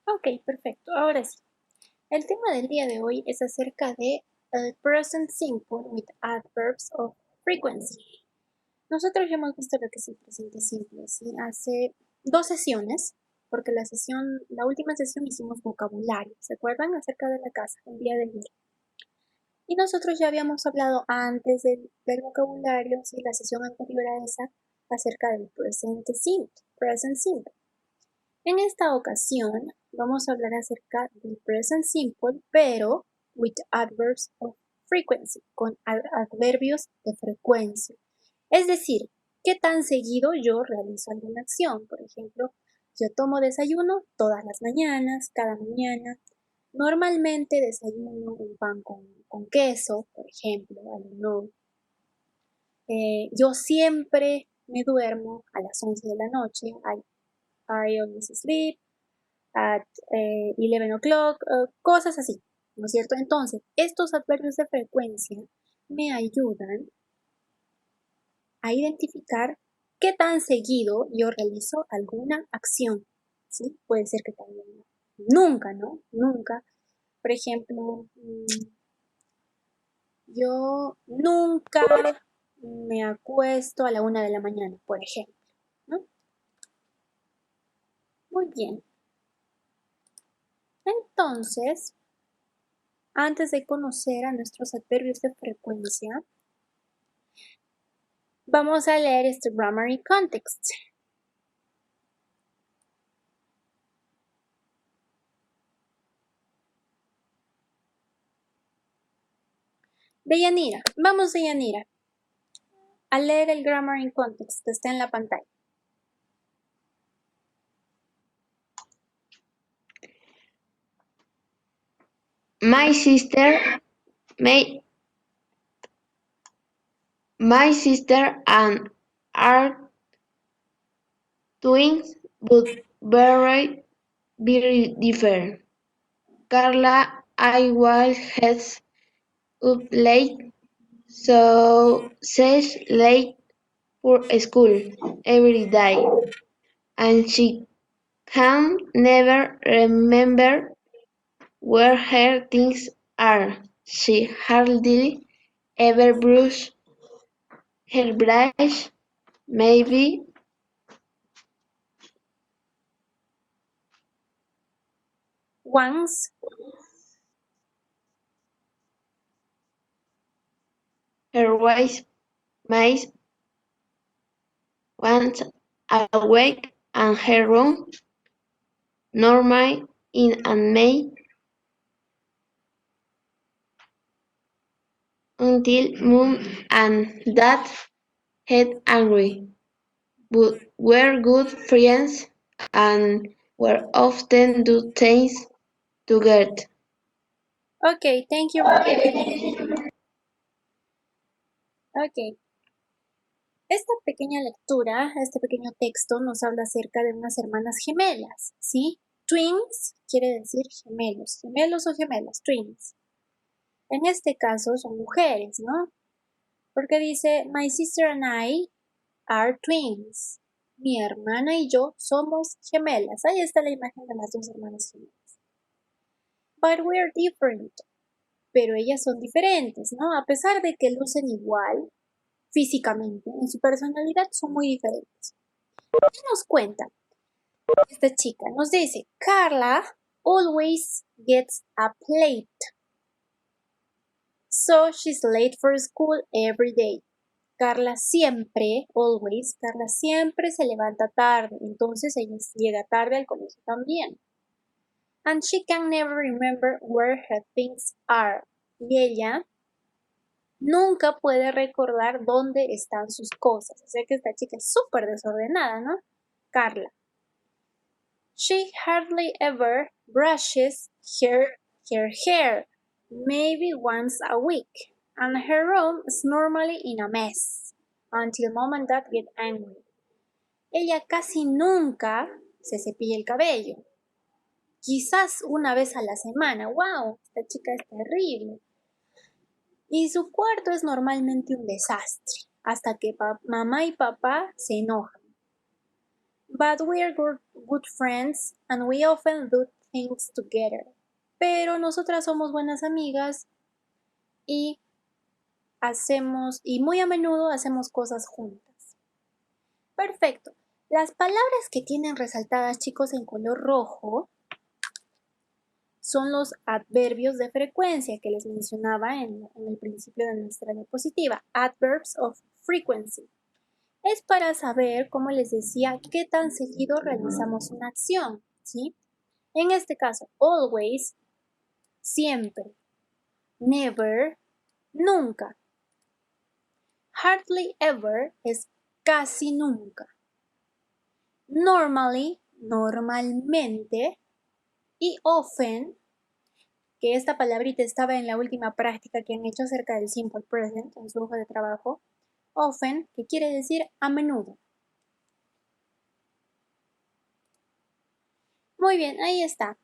Ok, perfecto. Ahora sí. El tema del día de hoy es acerca de el present simple with adverbs of frequency. Nosotros ya hemos visto lo que es el presente simple, ¿sí? Hace 2 sesiones, porque la última sesión hicimos vocabulario, ¿se acuerdan? Acerca de la casa, el día de ayer. Y nosotros ya habíamos hablado antes del vocabulario, ¿sí? La sesión anterior a esa, acerca del presente simple, present simple. En esta ocasión vamos a hablar acerca del present simple, pero with adverbs of frequency, con adverbios de frecuencia. Es decir, ¿qué tan seguido yo realizo alguna acción? Por ejemplo, yo tomo desayuno todas las mañanas, cada mañana. Normalmente desayuno un pan con queso, por ejemplo, no. Yo siempre me duermo a las 11 de la noche. I always sleep at 11 o'clock, cosas así, ¿no es cierto? Entonces, estos adverbios de frecuencia me ayudan a identificar qué tan seguido yo realizo alguna acción, ¿sí? Puede ser que también nunca, ¿no? Nunca. Por ejemplo, yo nunca me acuesto a la 1 de la mañana, por ejemplo, ¿no? Muy bien. Entonces, antes de conocer a nuestros adverbios de frecuencia, vamos a leer este grammar y context. Deyanira, vamos Deyanira a leer el grammar in context que está en la pantalla. My sister and are twins, but very different. Carla, I will head up late, so she's late for school every day, and she can never remember where her things are. She hardly ever brushes her brush, maybe Once, her wife might once a week, and her room normal in and May until mom and dad get angry, but we're good friends and we often do things together. ok, thank you. Ok, esta pequeña lectura, este pequeño texto nos habla acerca de unas hermanas gemelas, ¿sí? Twins quiere decir gemelos, gemelos o gemelas, twins. En este caso son mujeres, ¿no? Porque dice, my sister and I are twins. Mi hermana y yo somos gemelas. Ahí está la imagen de las dos hermanas gemelas. But we're different. Pero ellas son diferentes, ¿no? A pesar de que lucen igual físicamente, en su personalidad son muy diferentes. ¿Qué nos cuenta esta chica? Nos dice, Carla always gets up late. So she's late for school every day. Carla siempre, always, Carla siempre se levanta tarde, entonces ella llega tarde al colegio también. And she can never remember where her things are. Y ella nunca puede recordar dónde están sus cosas. O sea que esta chica es súper desordenada, ¿no? Carla. She hardly ever brushes her hair, maybe once a week, and her room is normally in a mess, until mom and dad get angry. Ella casi nunca se cepilla el cabello. Quizás una vez a la semana. ¡Wow! Esta chica es terrible. Y su cuarto es normalmente un desastre, hasta que mamá y papá se enojan. But we are good friends and we often do things together. Pero nosotras somos buenas amigas y muy a menudo hacemos cosas juntas. Perfecto. Las palabras que tienen resaltadas, chicos, en color rojo son los adverbios de frecuencia que les mencionaba en el principio de nuestra diapositiva. Adverbs of frequency. Es para saber, como les decía, qué tan seguido realizamos una acción, ¿sí? En este caso, always, siempre, never, nunca. Hardly ever es casi nunca. Normally, normalmente. Y often, que esta palabrita estaba en la última práctica que han hecho acerca del simple present en su hoja de trabajo. Often, que quiere decir a menudo. Muy bien, ahí está.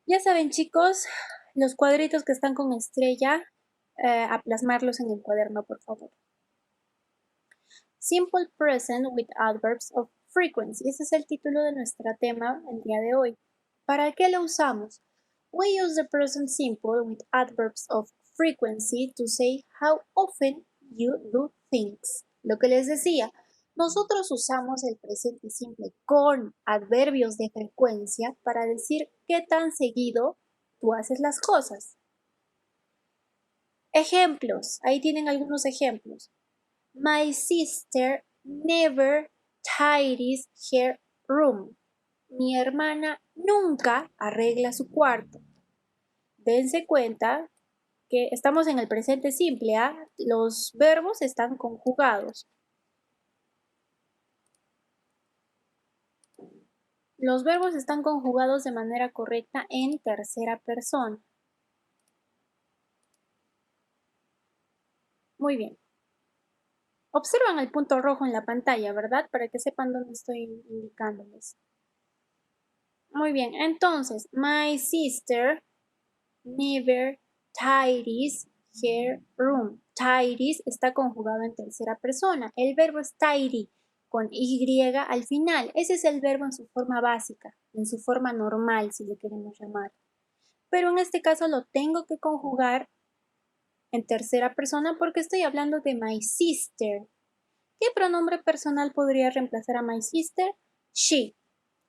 Ya saben, chicos, los cuadritos que están con estrella, a plasmarlos en el cuaderno, por favor. Simple present with adverbs of frequency. Ese es el título de nuestro tema el día de hoy. ¿Para qué lo usamos? We use the present simple with adverbs of frequency to say how often you do things. Lo que les decía, nosotros usamos el presente simple con adverbios de frecuencia para decir qué tan seguido tú haces las cosas. Ejemplos, ahí tienen algunos ejemplos. My sister never tidies her room. Mi hermana nunca arregla su cuarto. Dense cuenta que estamos en el presente simple, ¿ah? Los verbos están conjugados. Los verbos están conjugados de manera correcta en tercera persona. Muy bien. Observan el punto rojo en la pantalla, ¿verdad? Para que sepan dónde estoy indicándoles. Muy bien, entonces, my sister never tidies her room. Tidies está conjugado en tercera persona. El verbo es tidy con Y al final. Ese es el verbo en su forma básica, en su forma normal, si le queremos llamar. Pero en este caso lo tengo que conjugar en tercera persona porque estoy hablando de my sister. ¿Qué pronombre personal podría reemplazar a my sister? She.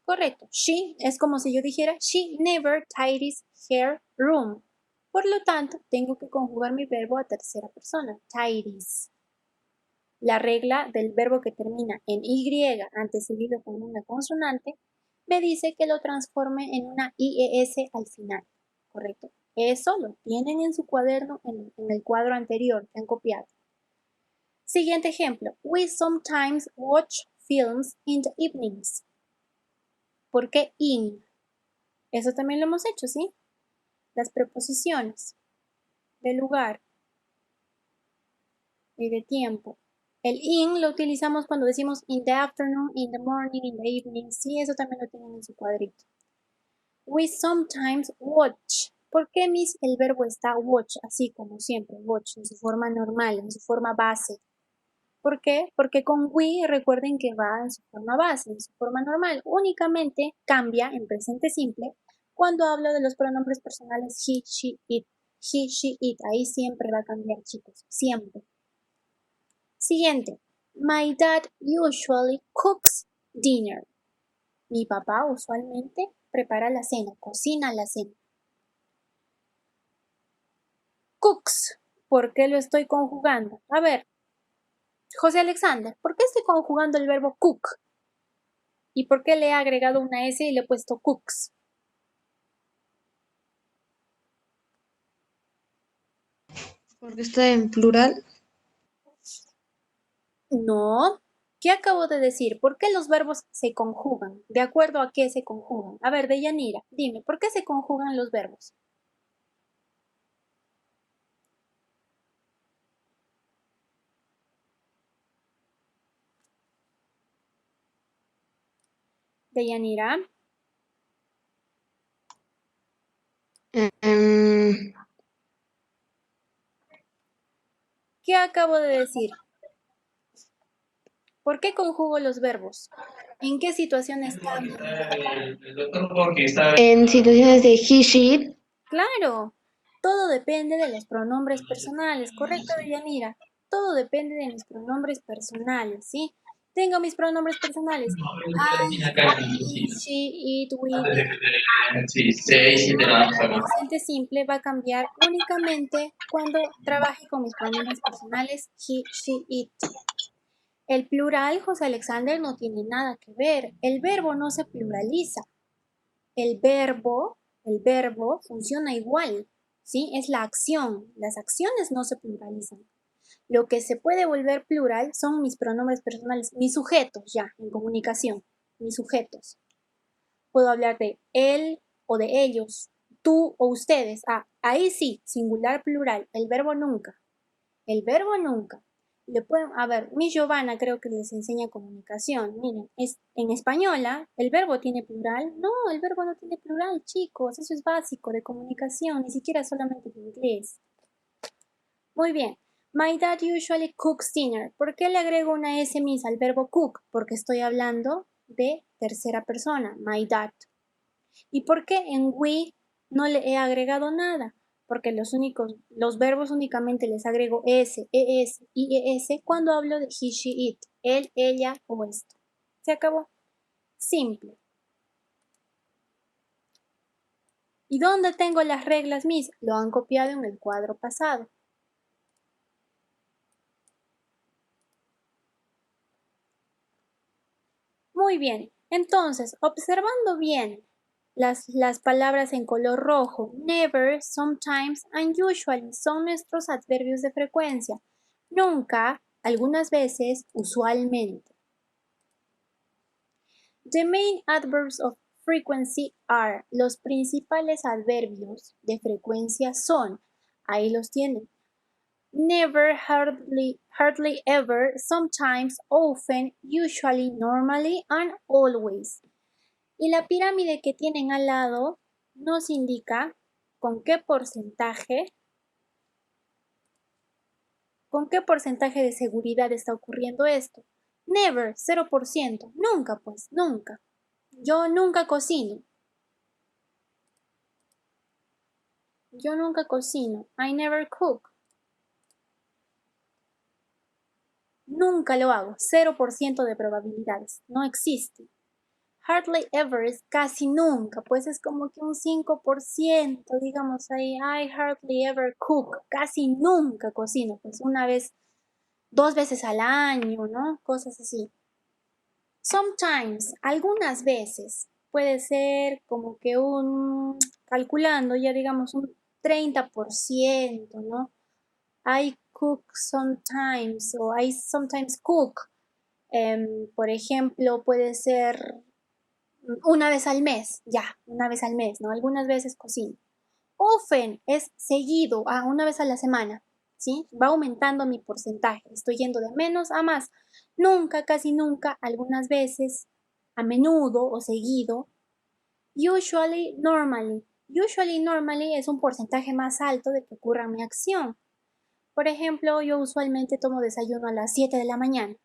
Correcto. She es como si yo dijera she never tidies her room. Por lo tanto, tengo que conjugar mi verbo a tercera persona. Tidies. La regla del verbo que termina en Y antecedido con una consonante me dice que lo transforme en una IES al final. ¿Correcto? Eso lo tienen en su cuaderno, en el cuadro anterior que han copiado. Siguiente ejemplo. We sometimes watch films in the evenings. ¿Por qué in? Eso también lo hemos hecho, ¿sí? Las preposiciones de lugar y de tiempo. El in lo utilizamos cuando decimos in the afternoon, in the morning, in the evening. Sí, eso también lo tienen en su cuadrito. We sometimes watch. ¿Por qué, Miss, el verbo está watch? Así como siempre, watch, en su forma normal, en su forma base. ¿Por qué? Porque con we recuerden que va en su forma base, en su forma normal. Únicamente cambia en presente simple cuando hablo de los pronombres personales he, she, it. He, she, it. Ahí siempre va a cambiar, chicos. Siempre. Siguiente. My dad usually cooks dinner. Mi papá usualmente prepara la cena, cocina la cena. Cooks. ¿Por qué lo estoy conjugando? A ver, José Alexander, ¿por qué estoy conjugando el verbo cook? ¿Y por qué le he agregado una S y le he puesto cooks? Porque está en plural. No. ¿Qué acabo de decir? ¿Por qué los verbos se conjugan? ¿De acuerdo a qué se conjugan? A ver, Deyanira, dime, ¿por qué se conjugan los verbos? Deyanira. Em, ¿Qué acabo de decir? ¿Por qué conjugo los verbos? ¿En qué situaciones cambian los verbos? En situaciones de he, she, it. Claro, todo depende de los pronombres personales, ¿correcto, Deyanira? Todo depende de mis pronombres personales, ¿sí? Tengo mis pronombres personales. I, he, she, it, we, they. Presente simple va a cambiar únicamente cuando trabaje con mis pronombres personales he, she, it. El plural, José Alexander, no tiene nada que ver. El verbo no se pluraliza. El verbo funciona igual, ¿sí? Es la acción. Las acciones no se pluralizan. Lo que se puede volver plural son mis pronombres personales, mis sujetos ya en comunicación, mis sujetos. Puedo hablar de él o de ellos, tú o ustedes. Ah, ahí sí, singular, plural. El verbo nunca. El verbo nunca. A ver, mi Giovanna creo que les enseña comunicación. Miren, en española, ¿el verbo tiene plural? No, el verbo no tiene plural, chicos. Eso es básico de comunicación, ni siquiera solamente de inglés. Muy bien. My dad usually cooks dinner. ¿Por qué le agrego una S al verbo cook? Porque estoy hablando de tercera persona, my dad. ¿Y por qué en we no le he agregado nada? Porque los verbos únicamente les agrego s, es, ies cuando hablo de he, she, it, él, ella o esto. Se acabó. Simple. ¿Y dónde tengo las reglas mis? Lo han copiado en el cuadro pasado. Muy bien. Entonces, observando bien las palabras en color rojo, never, sometimes and usually son nuestros adverbios de frecuencia. Nunca, algunas veces, usualmente. The main adverbs of frequency are, los principales adverbios de frecuencia son, ahí los tienen. Never, hardly ever, sometimes, often, usually, normally, and always. Y la pirámide que tienen al lado nos indica con qué porcentaje de seguridad está ocurriendo esto. Never, 0%. Nunca, pues, nunca. Yo nunca cocino. Yo nunca cocino. I never cook. Nunca lo hago. 0% de probabilidades. No existe. Hardly ever es casi nunca, pues es como que un 5%, digamos ahí. I hardly ever cook. Casi nunca cocino, pues una vez, 2 veces al año, ¿no? Cosas así. Sometimes, algunas veces, puede ser como que calculando ya digamos un 30%, ¿no? I cook sometimes o I sometimes cook. Por ejemplo, puede ser una vez al mes, ya, una vez al mes, ¿no? Algunas veces cocino. Often es seguido, una vez a la semana, ¿sí? Va aumentando mi porcentaje, estoy yendo de menos a más. Nunca, casi nunca, algunas veces, a menudo o seguido. Usually, normally. Usually, normally es un porcentaje más alto de que ocurra mi acción. Por ejemplo, yo usualmente tomo desayuno a las 7 de la mañana.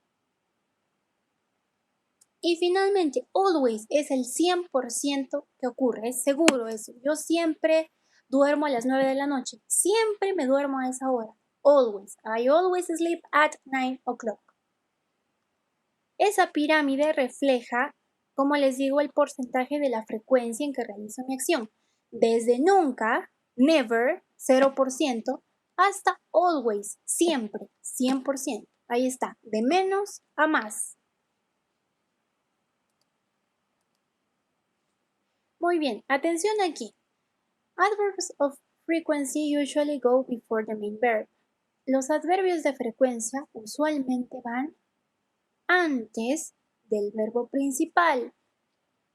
Y finalmente, always es el 100% que ocurre, es seguro eso. Yo siempre duermo a las 9 de la noche, siempre me duermo a esa hora. Always. I always sleep at 9 o'clock. Esa pirámide refleja, como les digo, el porcentaje de la frecuencia en que realizo mi acción. Desde nunca, never, 0%, hasta always, siempre, 100%. Ahí está, de menos a más. Muy bien, atención aquí. Adverbs of frequency usually go before the main verb. Los adverbios de frecuencia usualmente van antes del verbo principal.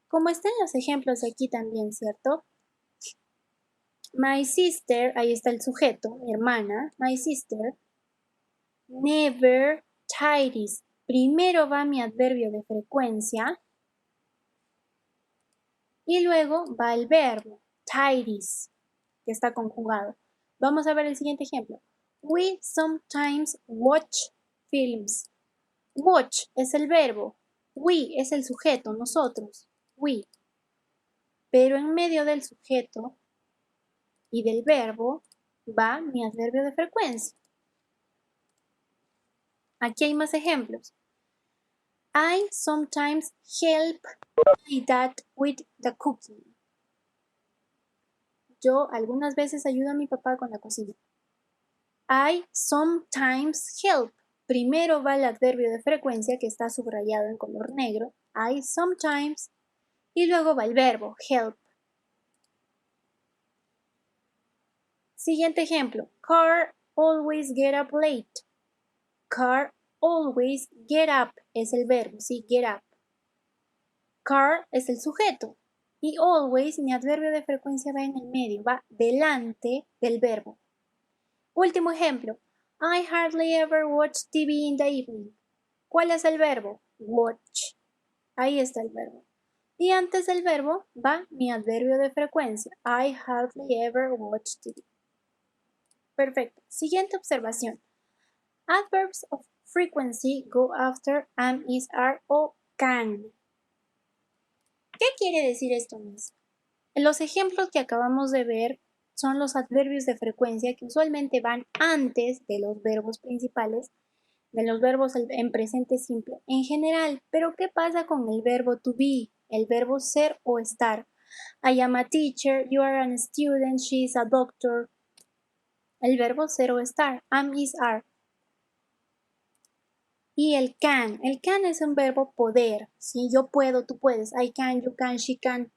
Como están los ejemplos aquí también, ¿cierto? My sister, ahí está el sujeto, mi hermana, my sister, never tidies. Primero va mi adverbio de frecuencia y luego va el verbo, tidies, que está conjugado. Vamos a ver el siguiente ejemplo. We sometimes watch films. Watch es el verbo. We es el sujeto, nosotros. We. Pero en medio del sujeto y del verbo va mi adverbio de frecuencia. Aquí hay más ejemplos. I sometimes help my dad with the cooking. Yo algunas veces ayudo a mi papá con la cocina. I sometimes help. Primero va el adverbio de frecuencia que está subrayado en color negro. I sometimes. Y luego va el verbo, help. Siguiente ejemplo. Car always get up late. Car always get up es el verbo, sí, get up. Car es el sujeto. Y always, mi adverbio de frecuencia va en el medio, va delante del verbo. Último ejemplo. I hardly ever watch TV in the evening. ¿Cuál es el verbo? Watch. Ahí está el verbo. Y antes del verbo va mi adverbio de frecuencia. I hardly ever watch TV. Perfecto. Siguiente observación. Adverbs of frequency go after am, is, are o can. ¿Qué quiere decir esto, Miss? Los ejemplos que acabamos de ver son los adverbios de frecuencia que usualmente van antes de los verbos principales, de los verbos en presente simple en general. Pero ¿qué pasa con el verbo to be? El verbo ser o estar. I am a teacher, you are a student, she is a doctor. El verbo ser o estar, am, is, are. Y el can es un verbo poder, ¿sí? Yo puedo, tú puedes, I can, you can, she can.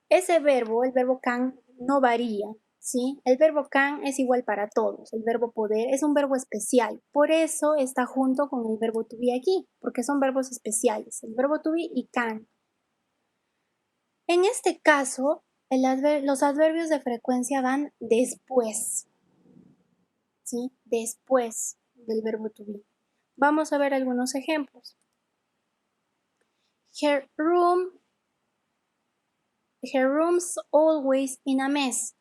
Ese verbo, el verbo can, no varía, ¿sí? El verbo can es igual para todos, el verbo poder es un verbo especial, por eso está junto con el verbo to be aquí, porque son verbos especiales, el verbo to be y can. En este caso, los adverbios de frecuencia van después, ¿sí? Después del verbo to be. Vamos a ver algunos ejemplos. Her room's always in a mess.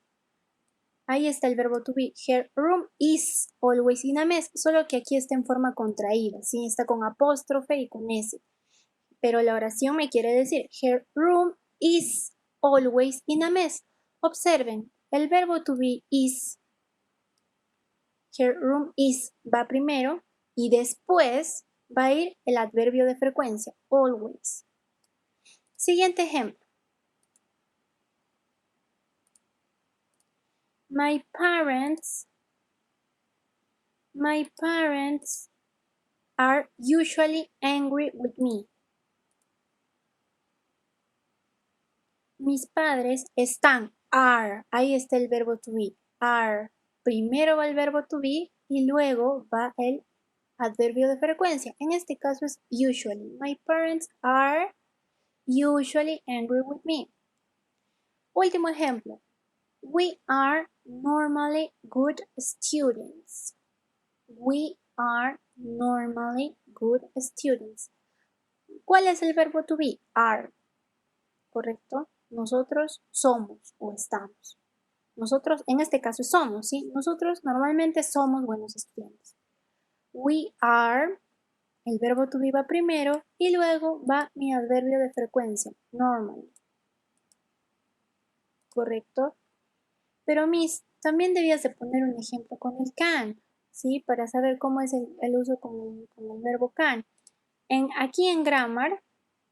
Ahí está el verbo to be. Her room is always in a mess, solo que aquí está en forma contraída, ¿sí? Está con apóstrofe y con S. Pero la oración me quiere decir, her room is always in a mess. Observen, el verbo to be is. Her room is va primero y después va a ir el adverbio de frecuencia, always. Siguiente ejemplo. My parents are usually angry with me. Mis padres están, are, ahí está el verbo to be, are. Primero va el verbo to be y luego va el adverbio de frecuencia. En este caso es usually. My parents are usually angry with me. Último ejemplo. We are normally good students. We are normally good students. ¿Cuál es el verbo to be? Are. ¿Correcto? Nosotros somos o estamos. Nosotros, en este caso, somos, ¿sí? Nosotros normalmente somos buenos estudiantes. We are, el verbo to be va primero y luego va mi adverbio de frecuencia, normally. ¿Correcto? Pero Miss, también debías de poner un ejemplo con el can, ¿sí? Para saber cómo es el uso con el verbo can. Aquí en grammar,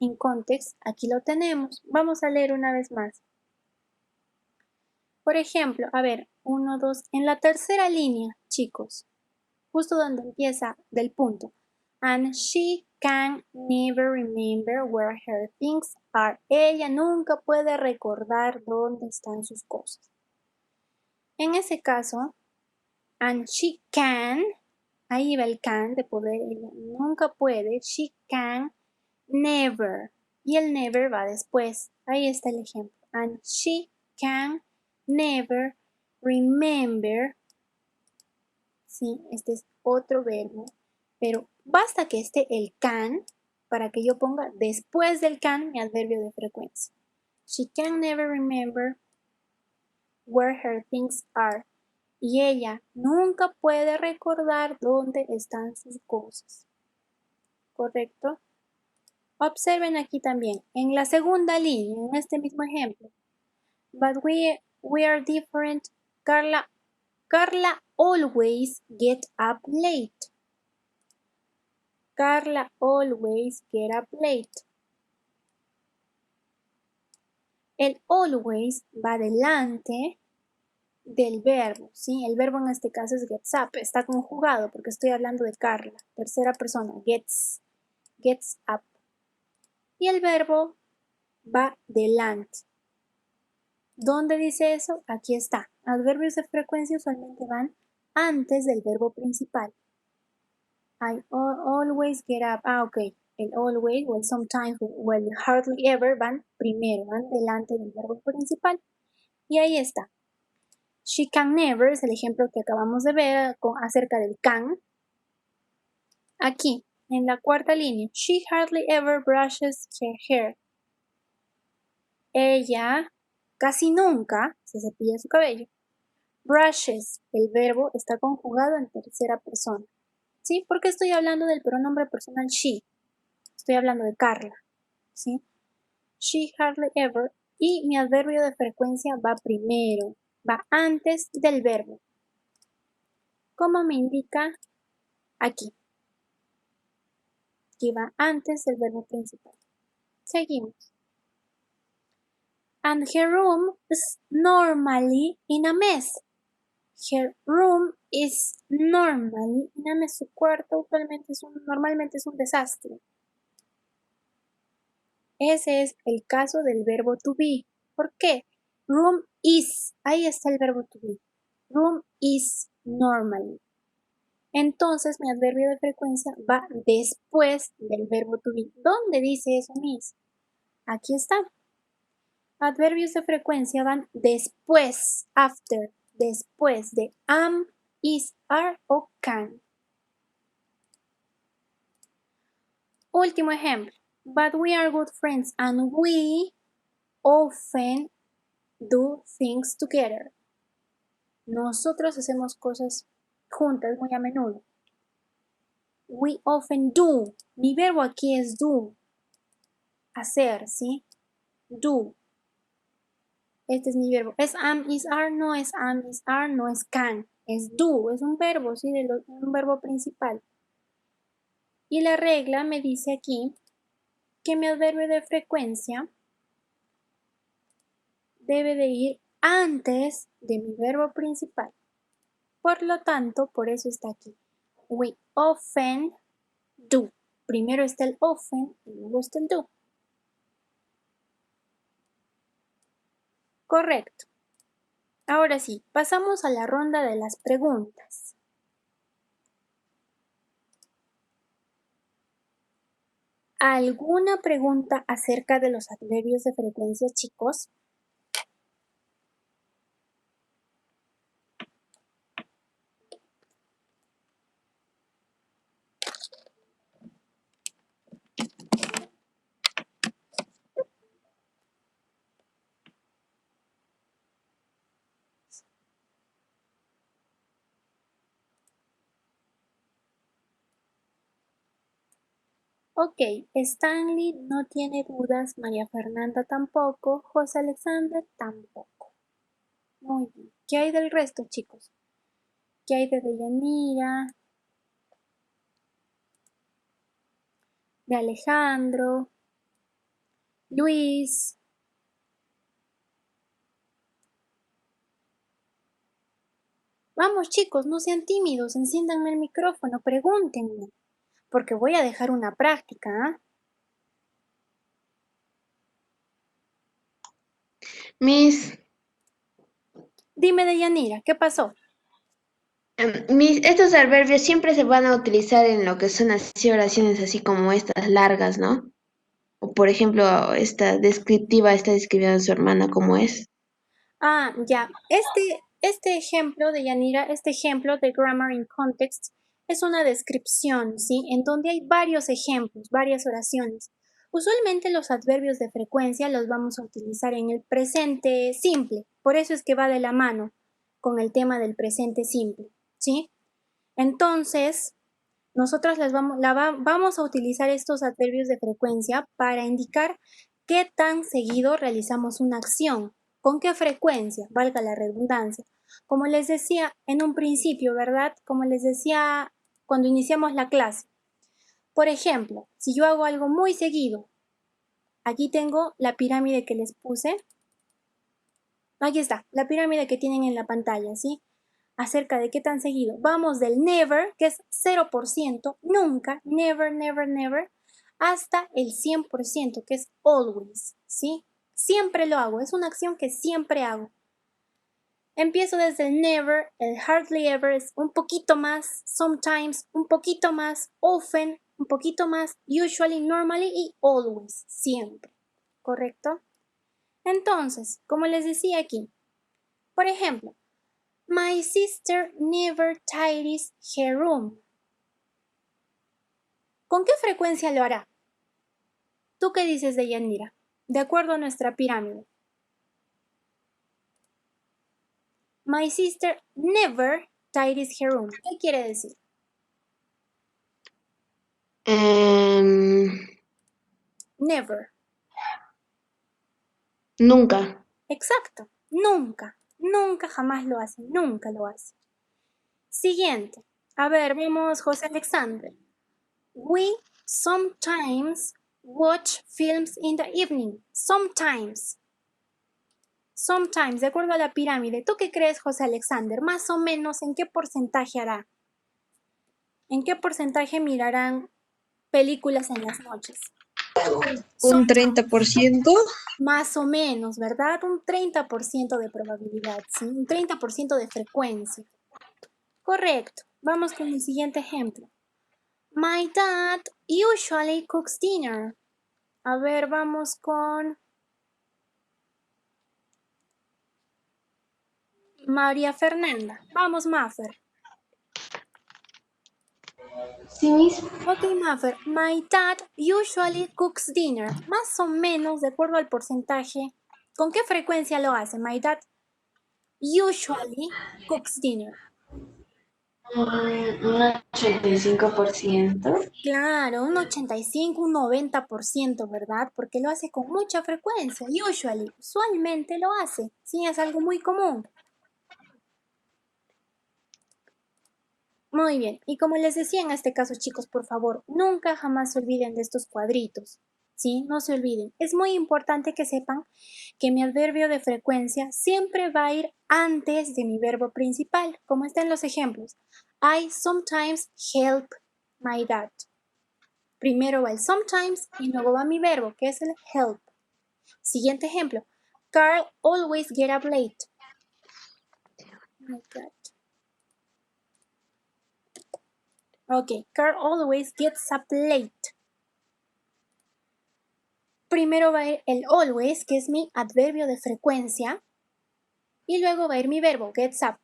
en context, aquí lo tenemos. Vamos a leer una vez más. Por ejemplo, a ver, 1, 2, en la tercera línea, chicos, justo donde empieza del punto. And she can never remember where her things are. Ella nunca puede recordar dónde están sus cosas. En ese caso, and she can, ahí va el can de poder, ella nunca puede, she can never, y el never va después. Ahí está el ejemplo. And she can never remember. Sí, este es otro verbo, pero basta que esté el can para que yo ponga después del can mi adverbio de frecuencia. She can never remember where her things are. Y ella nunca puede recordar dónde están sus cosas. correcto. Observen aquí también, en la segunda línea, en este mismo ejemplo. But we are different. Carla always get up late. Carla always get up late. El always va delante del verbo, ¿sí? El verbo en este caso es gets up, está conjugado porque estoy hablando de Carla, tercera persona, gets up. Y el verbo va delante. ¿Dónde dice eso? Aquí está. Adverbios de frecuencia usualmente van antes del verbo principal. I always get up. Ok. El always o el sometimes o el hardly ever van primero, van delante del verbo principal. Y ahí está. She can never es el ejemplo que acabamos de ver acerca del can. Aquí, en la cuarta línea, she hardly ever brushes her hair. Ella casi nunca se cepilla su cabello. Brushes, el verbo está conjugado en tercera persona. ¿Sí? Porque estoy hablando del pronombre personal she. Estoy hablando de Carla. ¿Sí? She hardly ever. Y mi adverbio de frecuencia va primero. Va antes del verbo. Como me indica aquí. Que va antes del verbo principal. Seguimos. And her room is normally in a mess. Her room is normally in a mess. Su cuarto normalmente es un desastre. Ese es el caso del verbo to be. ¿Por qué? Room is. Ahí está el verbo to be. Room is normally. Entonces mi adverbio de frecuencia va después del verbo to be. ¿Dónde dice eso, Miss? Aquí está. Adverbios de frecuencia van después, after, después de am, is, are o can. Último ejemplo. But we are good friends and we often do things together. Nosotros hacemos cosas juntas muy a menudo. We often do. Mi verbo aquí es do. Hacer, ¿sí? Do. Este es mi verbo. ¿Es am, is, are? No es am, is, are, no es can. Es do. Es un verbo, ¿sí? Un verbo principal. Y la regla me dice aquí que mi adverbio de frecuencia debe de ir antes de mi verbo principal. Por lo tanto, por eso está aquí. We often do. Primero está el often y luego está el do. Correcto. Ahora sí, pasamos a la ronda de las preguntas. ¿Alguna pregunta acerca de los adverbios de frecuencia, chicos? Ok, Stanley no tiene dudas, María Fernanda tampoco, José Alexander tampoco. Muy bien. ¿Qué hay del resto, chicos? ¿Qué hay de Deyanira? De Alejandro, Luis. Vamos chicos, no sean tímidos, enciéndanme el micrófono, pregúntenme, porque voy a dejar una práctica. ¿Ah? Miss, Dime Deyanira, ¿qué pasó? estos adverbios siempre se van a utilizar en lo que son así oraciones así como estas largas, ¿no? O por ejemplo, esta descriptiva está describiendo a su hermana como es. Ah, ya. Este ejemplo de Yanira, este ejemplo de Grammar in Context, es una descripción, ¿sí? En donde hay varios ejemplos, varias oraciones. Usualmente los adverbios de frecuencia los vamos a utilizar en el presente simple. Por eso es que va de la mano con el tema del presente simple, ¿sí? Entonces, Nosotros vamos a utilizar estos adverbios de frecuencia para indicar qué tan seguido realizamos una acción, con qué frecuencia, valga la redundancia. Como les decía en un principio, ¿verdad? Como les decía cuando iniciamos la clase. Por ejemplo, si yo hago algo muy seguido, aquí tengo la pirámide que les puse. Aquí está, la pirámide que tienen en la pantalla, ¿sí? Acerca de qué tan seguido. Vamos del never, que es 0%, nunca, never, never, never, hasta el 100%, que es always, ¿sí? Siempre lo hago, es una acción que siempre hago. Empiezo desde el never, el hardly ever es un poquito más, sometimes, un poquito más, often, un poquito más, usually, normally y always, siempre, ¿correcto? Entonces, como les decía aquí, por ejemplo, my sister never tidies her room. ¿Con qué frecuencia lo hará? ¿Tú qué dices de Yanira? De acuerdo a nuestra pirámide. My sister never tidies her room. ¿Qué quiere decir? Never. Nunca. Exacto. Nunca. Nunca jamás lo hace. Nunca lo hace. Siguiente. A ver, vemos José Alexander. We sometimes watch films in the evening. Sometimes. Sometimes, de acuerdo a la pirámide. ¿Tú qué crees, José Alexander? Más o menos, ¿en qué porcentaje hará? ¿En qué porcentaje mirarán películas en las noches? Un 30%. Más o menos, ¿verdad? Un 30% de probabilidad, ¿sí? Un 30% de frecuencia. Correcto. Vamos con el siguiente ejemplo. My dad usually cooks dinner. A ver, vamos con María Fernanda. Vamos, Maffer. Sí mismo. Ok, Maffer. My dad usually cooks dinner. Más o menos, de acuerdo al porcentaje. ¿Con qué frecuencia lo hace? My dad usually cooks dinner. Un 85%. Claro, un 85, un 90%, ¿verdad? Porque lo hace con mucha frecuencia. Usualmente lo hace. Sí, es algo muy común. Muy bien, y como les decía en este caso, chicos, por favor, nunca jamás se olviden de estos cuadritos, ¿sí? No se olviden. Es muy importante que sepan que mi adverbio de frecuencia siempre va a ir antes de mi verbo principal, como está en los ejemplos. I sometimes help my dad. Primero va el sometimes y luego va mi verbo, que es el help. Siguiente ejemplo. Carl always get up late. My God. Ok, Carl always gets up late. Primero va a ir el always, que es mi adverbio de frecuencia, y luego va a ir mi verbo, gets up.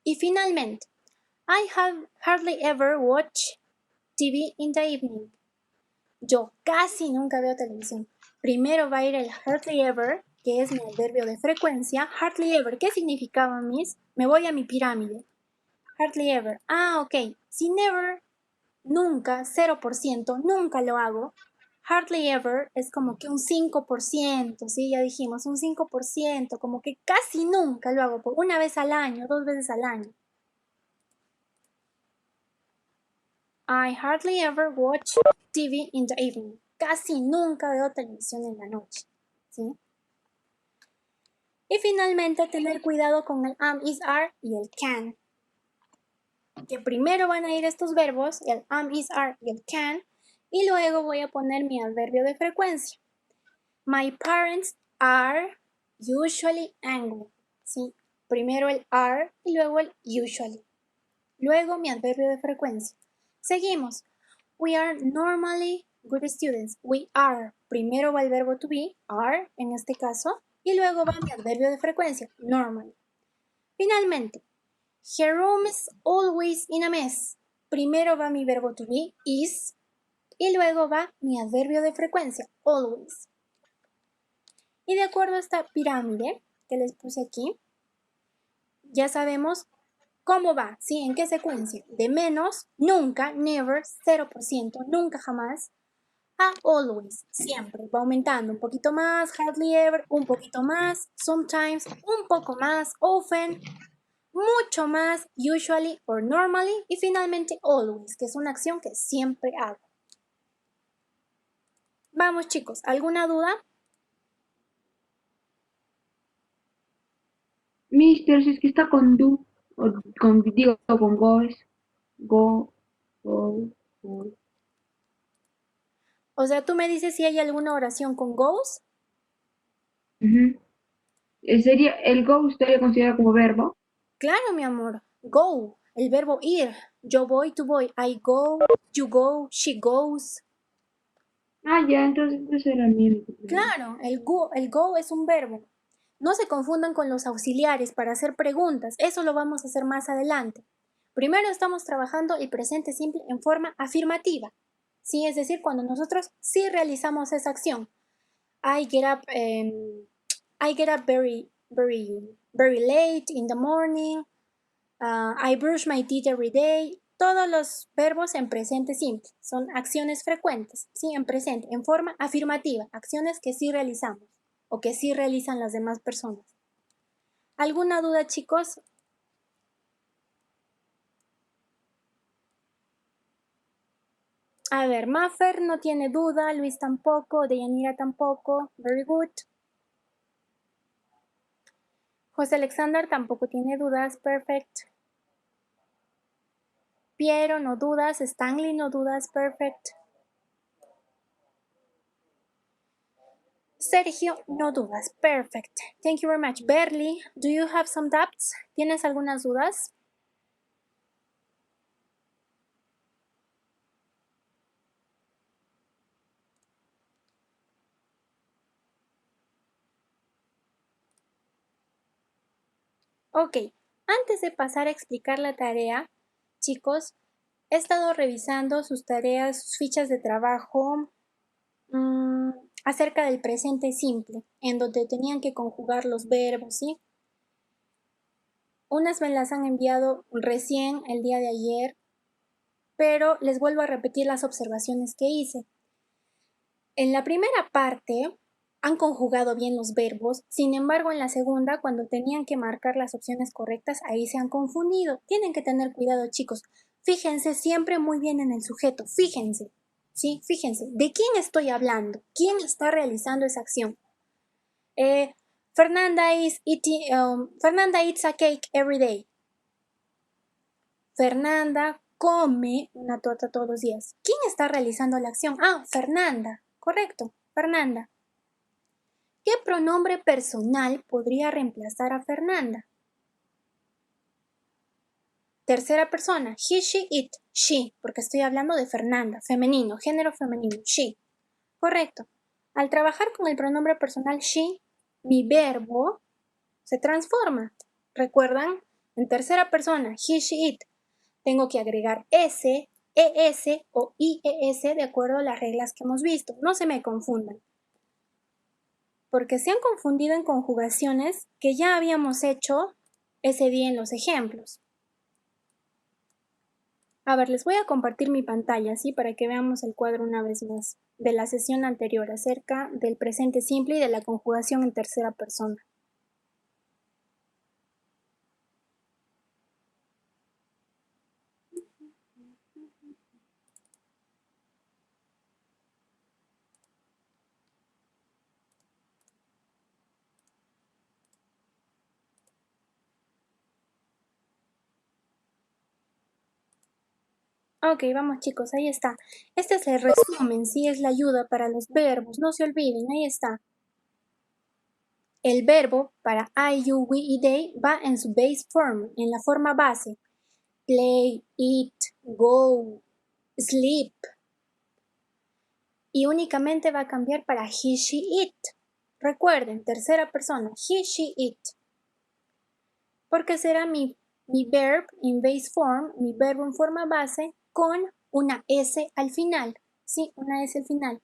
Y finalmente, I have hardly ever watched TV in the evening. Yo casi nunca veo televisión. Primero va a ir el hardly ever, que es mi adverbio de frecuencia. Hardly ever, ¿qué significaba, Miss? Me voy a mi pirámide. Hardly ever. Ah, ok. Si never, nunca, 0%, nunca lo hago. Hardly ever es como que un 5%, ¿sí? Ya dijimos, un 5%, como que casi nunca lo hago, por una vez al año, 2 veces al año. I hardly ever watch TV in the evening. Casi nunca veo televisión en la noche, ¿sí? Y finalmente, tener cuidado con el am, is, are y el can. Que primero van a ir estos verbos, el am, is, are y el can, y luego voy a poner mi adverbio de frecuencia. My parents are usually angry. ¿Sí? Primero el are y luego el usually. Luego mi adverbio de frecuencia. Seguimos. We are normally good students. We are. Primero va el verbo to be, are en este caso, y luego va mi adverbio de frecuencia, normally. Finalmente, her room is always in a mess. Primero va mi verbo to be, is, y luego va mi adverbio de frecuencia, always. Y de acuerdo a esta pirámide que les puse aquí, ya sabemos ¿Cómo va? ¿Sí? ¿En qué secuencia? De menos, nunca, never, 0%, nunca jamás, a always, siempre. Va aumentando un poquito más, hardly ever, un poquito más, sometimes, un poco más, often, mucho más, usually or normally, y finalmente always, que es una acción que siempre hago. Vamos chicos, ¿alguna duda? Mister, si es que está con do, o con, digo, con goes, go, go. O sea, tú me dices si hay alguna oración con goes. Ujú. Sería, el go estaría considerado como verbo. Claro, mi amor. Go, el verbo ir. Yo voy, tú voy. I go, you go, she goes. Ah, ya, entonces ese era mi único problema. Claro, el go es un verbo. No se confundan con los auxiliares para hacer preguntas. Eso lo vamos a hacer más adelante. Primero estamos trabajando el presente simple en forma afirmativa. Sí, es decir, cuando nosotros sí realizamos esa acción. I get up, I get up very late in the morning. I brush my teeth every day. Todos los verbos en presente simple son acciones frecuentes, ¿sí? En presente, en forma afirmativa, acciones que sí realizamos o que sí realizan las demás personas. ¿Alguna duda, chicos? A ver, Maffer no tiene duda, Luis tampoco, Deyanira tampoco. Very good. José Alexander tampoco tiene dudas. Perfect. Piero, no dudas. Stanley, no dudas. Perfect. Sergio, no dudas. Perfect. Thank you very much. Berly, do you have some doubts? ¿Tienes algunas dudas? Ok, antes de pasar a explicar la tarea, chicos, he estado revisando sus tareas, sus fichas de trabajo acerca del presente simple, en donde tenían que conjugar los verbos, ¿sí? Unas me las han enviado recién el día de ayer, pero les vuelvo a repetir las observaciones que hice. En la primera parte han conjugado bien los verbos, sin embargo en la segunda, cuando tenían que marcar las opciones correctas, ahí se han confundido. Tienen que tener cuidado, chicos. Fíjense siempre muy bien en el sujeto, fíjense, ¿sí? Fíjense, ¿de quién estoy hablando? ¿Quién está realizando esa acción? Fernanda eats a cake every day. Fernanda come una torta todos los días. ¿Quién está realizando la acción? Ah, Fernanda. Correcto, Fernanda. ¿Qué pronombre personal podría reemplazar a Fernanda? Tercera persona, he, she, it, she, porque estoy hablando de Fernanda, femenino, género femenino, she. Correcto. Al trabajar con el pronombre personal she, mi verbo se transforma. ¿Recuerdan? En tercera persona, he, she, it, tengo que agregar s, es o ies de acuerdo a las reglas que hemos visto. No se me confundan. Porque se han confundido en conjugaciones que ya habíamos hecho ese día en los ejemplos. A ver, les voy a compartir mi pantalla, ¿sí? Para que veamos el cuadro una vez más de la sesión anterior acerca del presente simple y de la conjugación en tercera persona. Ok, vamos chicos, ahí está. Este es el resumen, sí, es la ayuda para los verbos, no se olviden, ahí está. El verbo para I, you, we y they va en su base form, en la forma base. Play, eat, go, sleep. Y únicamente va a cambiar para he, she, it. Recuerden, tercera persona, he, she, it. Porque será mi verb in base form, mi verbo en forma base, con una S al final. Sí, una S al final.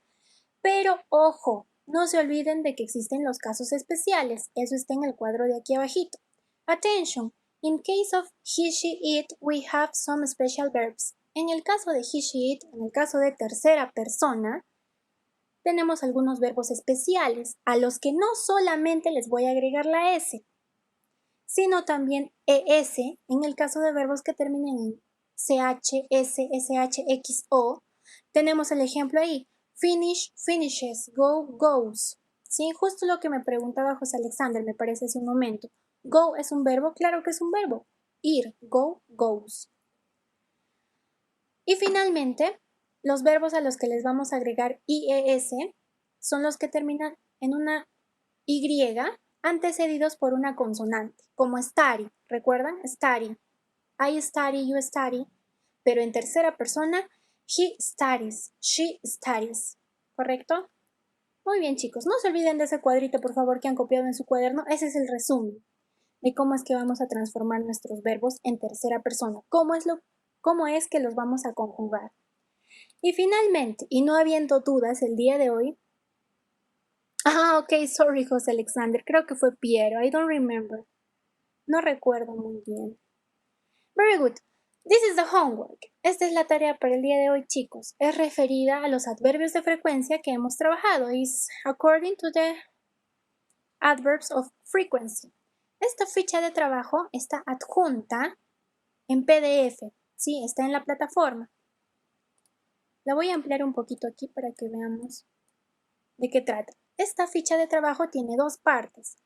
Pero ojo, no se olviden de que existen los casos especiales. Eso está en el cuadro de aquí abajito. Attention, In case of he, she, it, we have some special verbs. En el caso de he, she, it, en el caso de tercera persona, tenemos algunos verbos especiales a los que no solamente les voy a agregar la S, sino también ES en el caso de verbos que terminen en CH, S, SH, X, O. Tenemos el ejemplo ahí, finish, finishes, go, goes. ¿Sí? Justo lo que me preguntaba José Alexander, me parece hace un momento. Go es un verbo, claro que es un verbo. Ir, go, goes. Y finalmente, los verbos a los que les vamos a agregar IES son los que terminan en una Y antecedidos por una consonante, como study. ¿Recuerdan? Study. I study, you study. Pero en tercera persona, he studies, she studies. ¿Correcto? Muy bien, chicos. No se olviden de ese cuadrito, por favor, que han copiado en su cuaderno. Ese es el resumen de cómo es que vamos a transformar nuestros verbos en tercera persona. Cómo es que los vamos a conjugar. Y finalmente, y no habiendo dudas el día de hoy, ok, sorry, José Alexander, creo que fue Piero, I don't remember. No recuerdo muy bien. Very good. This is the homework. Esta es la tarea para el día de hoy, chicos. Es referida a los adverbios de frecuencia que hemos trabajado. Is according to the adverbs of frequency. Esta ficha de trabajo está adjunta en PDF. Sí, está en la plataforma. La voy a ampliar un poquito aquí para que veamos de qué trata. Esta ficha de trabajo tiene dos partes.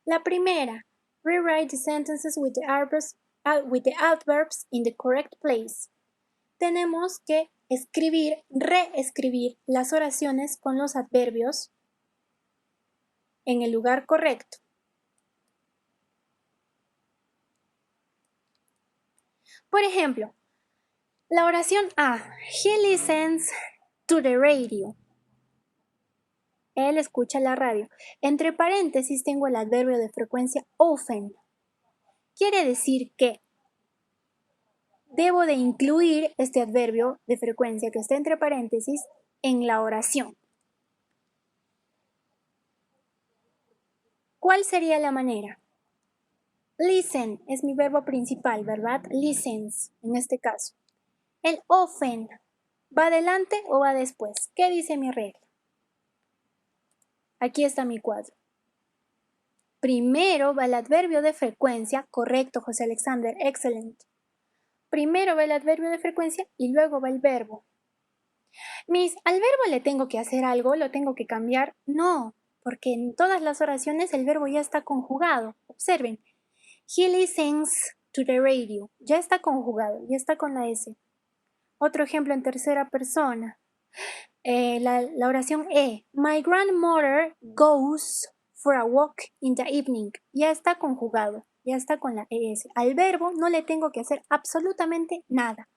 La primera, rewrite the sentences with the adverbs in the correct place. Tenemos que reescribir las oraciones con los adverbios en el lugar correcto. Por ejemplo, la oración A, he listens to the radio. Él escucha la radio. Entre paréntesis tengo el adverbio de frecuencia often. Quiere decir que debo de incluir este adverbio de frecuencia que está entre paréntesis en la oración. ¿Cuál sería la manera? Listen es mi verbo principal, ¿verdad? Listens, en este caso. El often, ¿va adelante o va después? ¿Qué dice mi regla? Aquí está mi cuadro. Primero va el adverbio de frecuencia, correcto, José Alexander, excelente. Primero va el adverbio de frecuencia y luego va el verbo. Miss, ¿al verbo le tengo que hacer algo? ¿Lo tengo que cambiar? No, porque en todas las oraciones el verbo ya está conjugado. Observen, he listens to the radio. Ya está conjugado, ya está con la S. Otro ejemplo en tercera persona. La oración E. My grandmother goes for a walk in the evening. Ya está conjugado, ya está con la ES. Al verbo no le tengo que hacer absolutamente nada.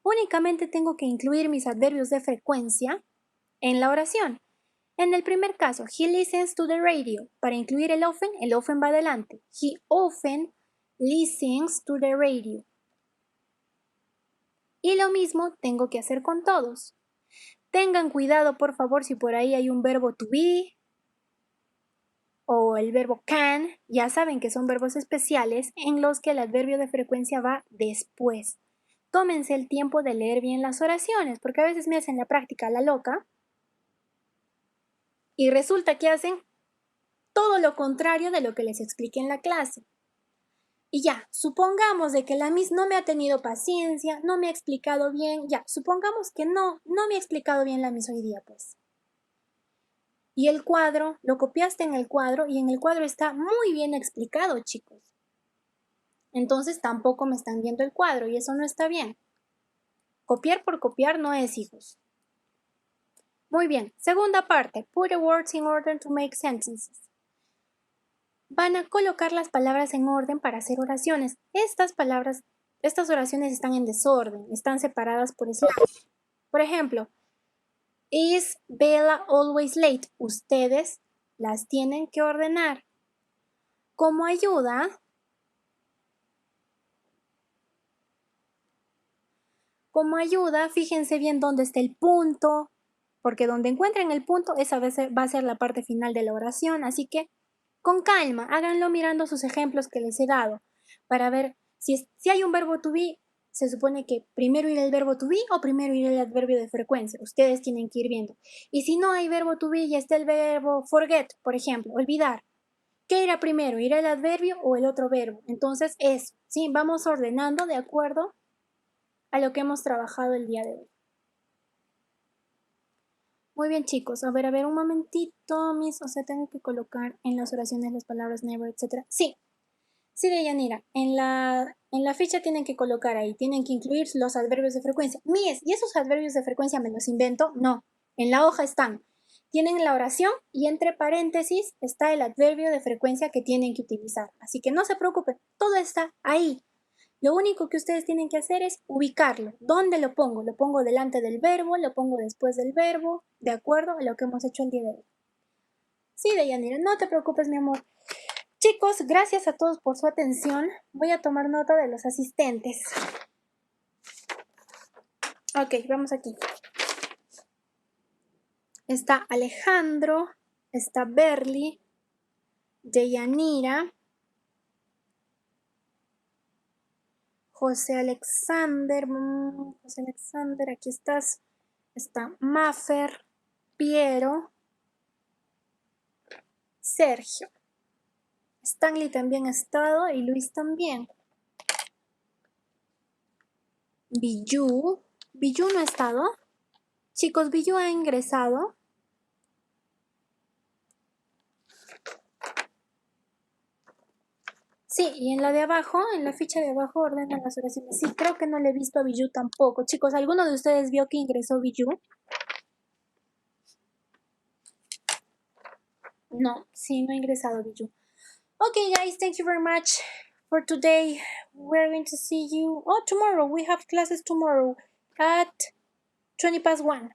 Únicamente tengo que incluir mis adverbios de frecuencia en la oración. En el primer caso, he listens to the radio. Para incluir el often va adelante. He often listens to the radio. Y lo mismo tengo que hacer con todos. Tengan cuidado, por favor, si por ahí hay un verbo to be o el verbo can. Ya saben que son verbos especiales en los que el adverbio de frecuencia va después. Tómense el tiempo de leer bien las oraciones, porque a veces me hacen la práctica la loca y resulta que hacen todo lo contrario de lo que les expliqué en la clase. Y ya, supongamos de que la Miss no me ha tenido paciencia, no me ha explicado bien, ya, supongamos que no me ha explicado bien la Miss hoy día, pues. Y el cuadro, lo copiaste en el cuadro y en el cuadro está muy bien explicado, chicos. Entonces tampoco me están viendo el cuadro y eso no está bien. Copiar por copiar no es, hijos. Muy bien, segunda parte, put the words in order to make sentences. Van a colocar las palabras en orden para hacer oraciones. Estas oraciones están en desorden, están separadas por slash. Por ejemplo, is Bella always late? Ustedes las tienen que ordenar. Como ayuda, fíjense bien dónde está el punto, porque donde encuentren el punto, esa va a ser la parte final de la oración, así que con calma, háganlo mirando sus ejemplos que les he dado para ver Si hay un verbo to be, se supone que primero irá el verbo to be o primero irá el adverbio de frecuencia. Ustedes tienen que ir viendo. Y si no hay verbo to be y está el verbo forget, por ejemplo, olvidar. ¿Qué irá primero? ¿Irá el adverbio o el otro verbo? Entonces eso, ¿sí? Vamos ordenando de acuerdo a lo que hemos trabajado el día de hoy. Muy bien, chicos. A ver, un momentito, o sea, tengo que colocar en las oraciones las palabras never, etc. Sí, Deyanira, en la ficha tienen que colocar ahí, tienen que incluir los adverbios de frecuencia. Mies, ¿y esos adverbios de frecuencia me los invento? No, en la hoja están. Tienen la oración y entre paréntesis está el adverbio de frecuencia que tienen que utilizar. Así que no se preocupen, todo está ahí. Lo único que ustedes tienen que hacer es ubicarlo. ¿Dónde lo pongo? Lo pongo delante del verbo, lo pongo después del verbo, de acuerdo a lo que hemos hecho el día de hoy. Sí, Deyanira, no te preocupes, mi amor. Chicos, gracias a todos por su atención. Voy a tomar nota de los asistentes. Ok, vamos aquí. Está Alejandro, está Berly, Deyanira, José Alexander, aquí estás. Está Maffer, Piero, Sergio. Stanley también ha estado y Luis también. Billu no ha estado. Chicos, Billu ha ingresado. Sí, y en la de abajo, en la ficha de abajo ordenan las oraciones. Sí, creo que no le he visto a Billu tampoco. Chicos, ¿alguno de ustedes vio que ingresó Billu? No, sí, no ha ingresado Billu. Okay, guys, thank you very much for today. We're going to see you tomorrow. We have classes tomorrow at 1:20.